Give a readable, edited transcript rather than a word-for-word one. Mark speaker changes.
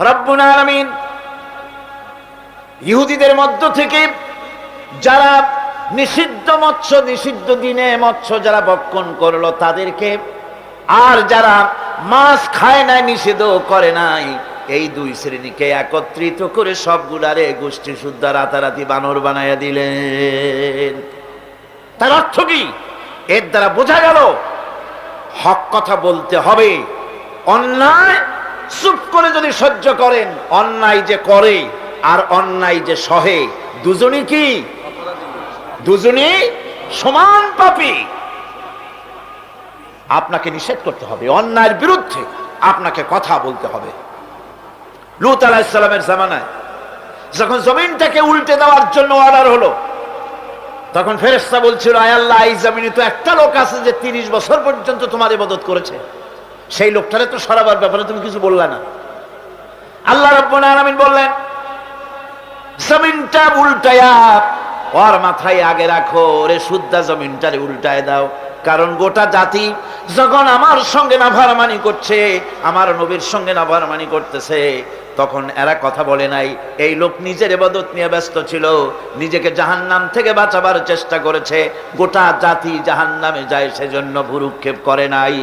Speaker 1: রব্বুল আলামিন ইহুদিদের মধ্য থেকে যারা নিষিদ্ধ মৎস্য, নিষিদ্ধ দিনে মৎস্য যারা ভক্ষণ করলো তাদেরকে, আর যারা মাছ খায় নাই, নিষিদ্ধ করে নাই, এই দুই শ্রেণীকে একত্রিত করে সবগুলারে গোষ্ঠী শুদ্ধা রাতারাতি বানর বানাইয়া দিলেন। তার অর্থ কি? এর দ্বারা বোঝা গেল হক কথা বলতে হবে। অন্যায় চুপ করে যদি সহ্য করেন, অন্যায় যে করে আর অন্যায় যে সহে, দুজনই কি? দুজনই সমান পাপী। আপনাকে নিষেধ করতে হবে, অন্যায়ের বিরুদ্ধে আপনাকে কথা বলতে হবে। লূত আলাইহিস সালামের জামানায় যখন জমিনটাকে উল্টে দেওয়ার জন্য অর্ডার হলো, তখন ফেরেশতা বলছিল, আয় আল্লাহ, এই জমিনে তো একটা লোক আছে যে 30 বছর পর্যন্ত তোমার ইবাদত করেছে, সেই লোকটারে তো সরাবার ব্যাপারে তুমি কিছু বললা না। আল্লাহ রাব্বুল আলামিন বললেন, জমিনটা উল্টায়া ওর মাথায় আগে রাখো, ওরে শুদ্ধা জমিনটারে উল্টায় দাও। কারণ গোটা জাতি যখন আমার সঙ্গে নাফরমানি করছে, আমার নবীর সঙ্গে নাফরমানি করতেছে, তখন এরা কথা বলে নাই। এই লোক নিজের ইবাদত নিয়ে ব্যস্ত ছিল, নিজেকে জাহান্নাম থেকে বাঁচাবার চেষ্টা করেছে। গোটা জাতি জাহান্নামে যায়, সেজন্য ভ্রুক্ষেপ করে নাই।